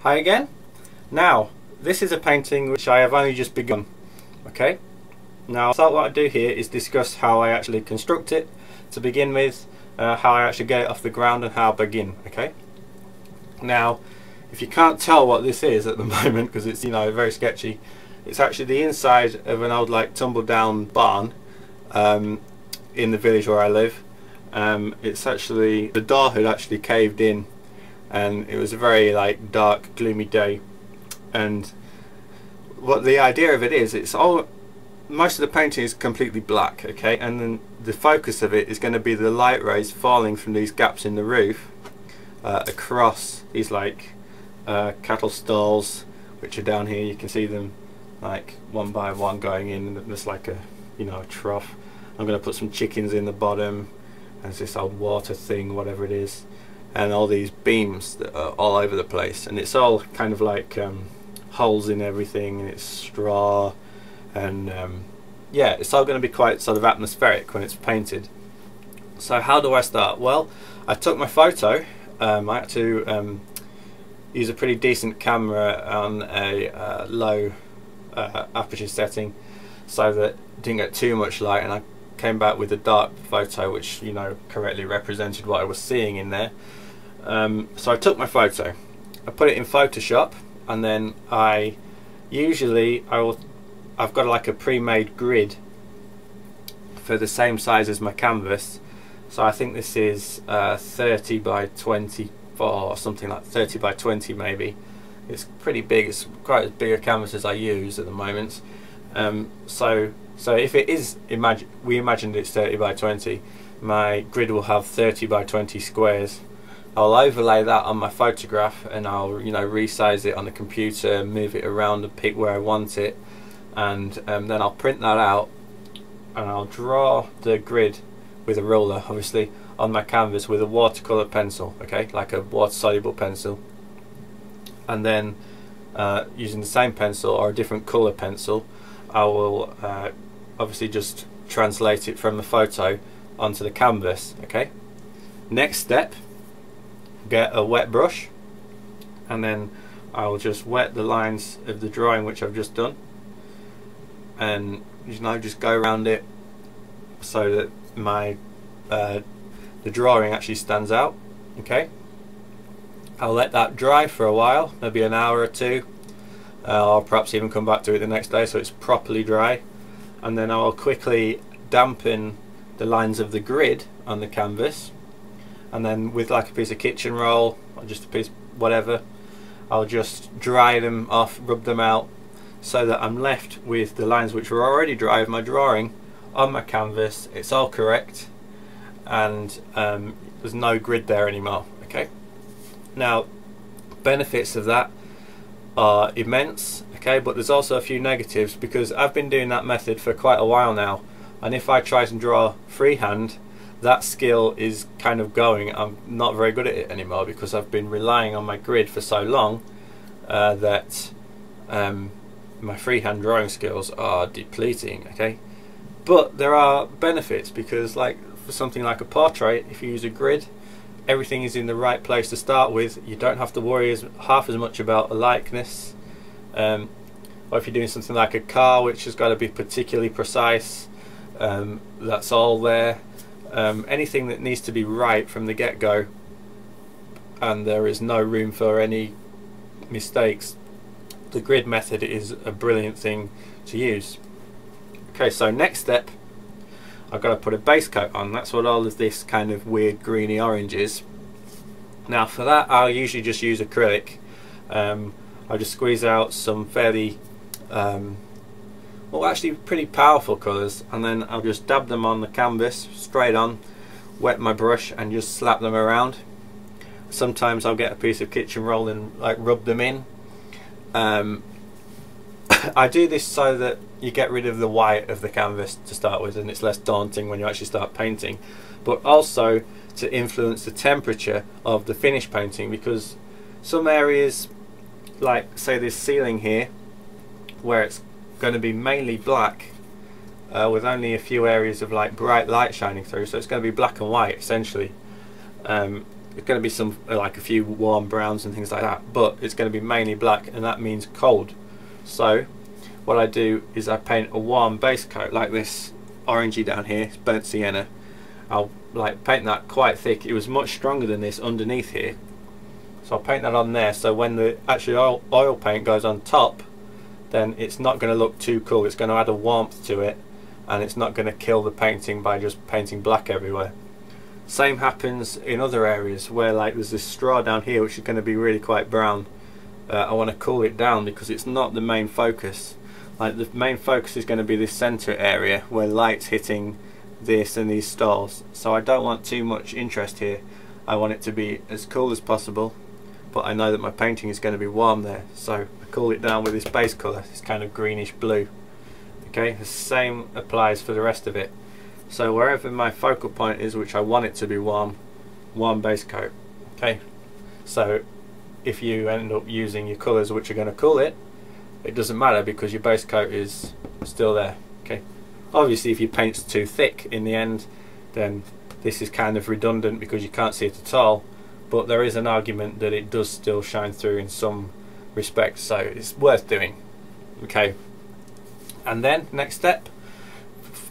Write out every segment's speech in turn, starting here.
Hi again. Now, this is a painting which I have only just begun. Okay. Now, I thought what I'd do here is discuss how I actually construct it to begin with, how I actually get it off the ground, and how I begin. Okay. Now, if you can't tell what this is at the moment, because it's very sketchy, it's actually the inside of an old tumble down barn in the village where I live. It's actually, the door had actually caved in, and it was a very dark, gloomy day. And what the idea of it is, most of the painting is completely black, okay, and then the focus of it is going to be the light rays falling from these gaps in the roof across these cattle stalls, which are down here. You can see them one by one going in, and there's a trough. I'm going to put some chickens in the bottom. There's this old water thing, whatever it is, and all these beams that are all over the place, and it's all kind of holes in everything, and it's straw, and yeah, it's all going to be quite sort of atmospheric when it's painted. So how do I start? Well, I took my photo. I had to use a pretty decent camera on a low aperture setting so that it didn't get too much light, and I came back with a dark photo which correctly represented what I was seeing in there. So I took my photo, I put it in Photoshop, and then I've got a pre-made grid for the same size as my canvas. So I think this is 30 by 24 or something, like 30 by 20 maybe. It's pretty big. It's quite as big a canvas as I use at the moment. So if it is, we imagined it's 30 by 20, my grid will have 30 by 20 squares. I'll overlay that on my photograph, and I'll resize it on the computer, move it around and pick where I want it, and then I'll print that out, and I'll draw the grid with a ruler, obviously, on my canvas with a watercolor pencil, okay, like a water soluble pencil. And then using the same pencil or a different color pencil, I will obviously just translate it from the photo onto the canvas. Okay. Next step, get a wet brush, and then I will just wet the lines of the drawing which I've just done, and just go around it so that my the drawing actually stands out. Okay. I'll let that dry for a while, maybe an hour or two. I'll perhaps even come back to it the next day so it's properly dry, and then I'll quickly dampen the lines of the grid on the canvas, and then with a piece of kitchen roll or just a piece whatever, I'll just dry them off, rub them out, so that I'm left with the lines which were already dry of my drawing on my canvas. It's all correct, and there's no grid there anymore. Okay. Now, benefits of that are immense, okay, but there's also a few negatives, because I've been doing that method for quite a while now, and if I try and draw freehand, that skill is kind of going. I'm not very good at it anymore because I've been relying on my grid for so long that my freehand drawing skills are depleting. Okay, but there are benefits, because for something like a portrait, if you use a grid, everything is in the right place to start with. You don't have to worry half as much about a likeness. Or if you're doing something like a car, which has got to be particularly precise, that's all there. Anything that needs to be right from the get-go, and there is no room for any mistakes, the grid method is a brilliant thing to use. Okay, so next step, I've got to put a base coat on. That's what all of this kind of weird greeny orange is. Now for that, I'll usually just use acrylic. I'll just squeeze out some fairly well, actually pretty powerful colours, and then I'll just dab them on the canvas straight on, wet my brush and just slap them around. Sometimes I'll get a piece of kitchen roll and rub them in. I do this so that you get rid of the white of the canvas to start with, and it's less daunting when you actually start painting, but also to influence the temperature of the finished painting, because some areas, like say this ceiling here, where it's going to be mainly black with only a few areas of bright light shining through, so it's going to be black and white essentially. It's going to be some like a few warm browns and things like that, but it's going to be mainly black, and that means cold. So what I do is I paint a warm base coat like this orangey down here. It's burnt sienna. I'll like paint that quite thick. It was much stronger than this underneath here, so I'll paint that on there, so when the actual oil paint goes on top, then it's not going to look too cool. It's going to add a warmth to it, and it's not going to kill the painting by just painting black everywhere. Same happens in other areas where like there's this straw down here which is going to be really quite brown. I want to cool it down because it's not the main focus. Like the main focus is going to be this center area where light's hitting this and these stalls, so I don't want too much interest here. I want it to be as cool as possible, but I know that my painting is going to be warm there, so I cool it down with this base colour, this kind of greenish blue. Okay, the same applies for the rest of it. So wherever my focal point is, which I want it to be warm base coat. Okay, so if you end up using your colours which are going to cool it, it doesn't matter because your base coat is still there. Okay, obviously if your paint's too thick in the end, then this is kind of redundant because you can't see it at all, but there is an argument that it does still shine through in some respects, so it's worth doing. Okay, and then next step,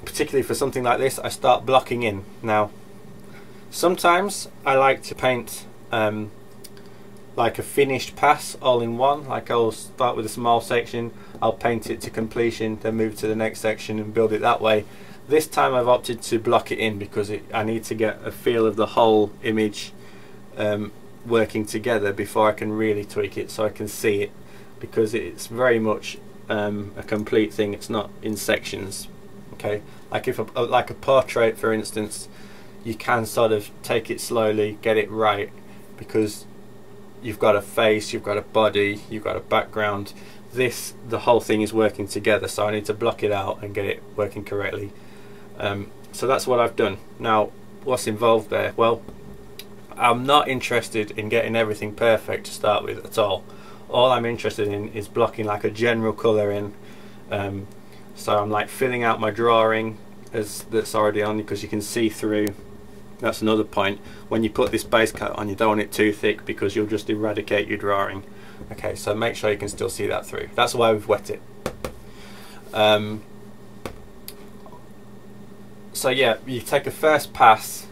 particularly for something like this, I start blocking in. Now sometimes I like to paint like a finished pass all in one. Like I'll start with a small section, I'll paint it to completion, then move to the next section and build it that way. This time I've opted to block it in because I need to get a feel of the whole image working together before I can really tweak it, so I can see it, because it's very much a complete thing. It's not in sections. Okay, like if like a portrait for instance, you can sort of take it slowly, get it right, because you've got a face, you've got a body, you've got a background. The whole thing is working together, so I need to block it out and get it working correctly. So that's what I've done. Now what's involved there? Well, I'm not interested in getting everything perfect to start with at all. All I'm interested in is blocking like a general colour in. So I'm like filling out my drawing that's already on, because you can see through. That's another point. When you put this base coat on, you don't want it too thick because you'll just eradicate your drawing. Okay, so make sure you can still see that through. That's why we've wet it. So yeah, you take a first pass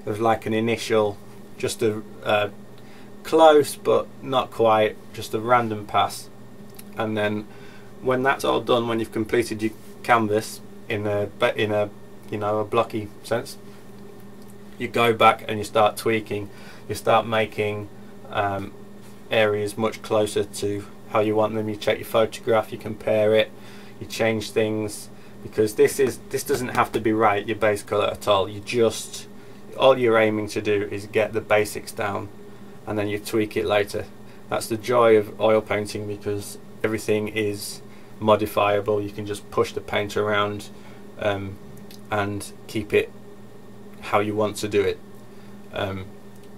of like an initial, just a close but not quite, just a random pass, and then when that's all done, when you've completed your canvas in a you know, a blocky sense, you go back and you start tweaking. You start making areas much closer to how you want them. You check your photograph, you compare it, you change things, because this doesn't have to be right, your base colour at all. All you're aiming to do is get the basics down, and then you tweak it later. That's the joy of oil painting, because everything is modifiable. You can just push the paint around and keep it how you want to do it.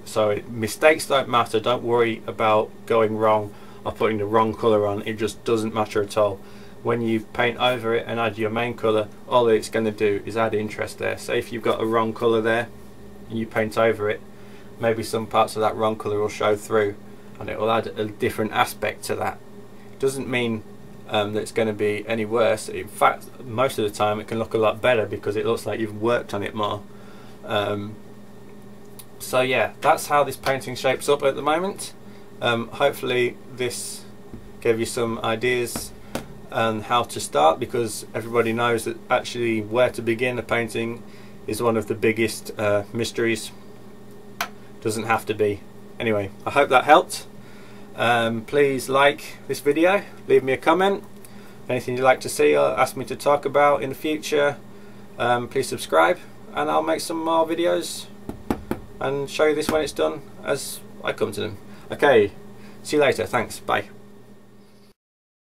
So mistakes don't matter. Don't worry about going wrong or putting the wrong colour on. It just doesn't matter at all. When you paint over it and add your main colour, all it's going to do is add interest there. So if you've got a wrong colour there and you paint over it, maybe some parts of that wrong colour will show through, and it will add a different aspect to that. It doesn't mean that it's going to be any worse. In fact, most of the time it can look a lot better because it looks like you've worked on it more. So yeah, that's how this painting shapes up at the moment. Hopefully this gave you some ideas on how to start, because everybody knows that actually where to begin a painting is one of the biggest mysteries. Doesn't have to be. Anyway, I hope that helped. Please like this video, leave me a comment, anything you'd like to see or ask me to talk about in the future. Please subscribe, and I'll make some more videos and show you this when it's done as I come to them. Okay, see you later, thanks, bye.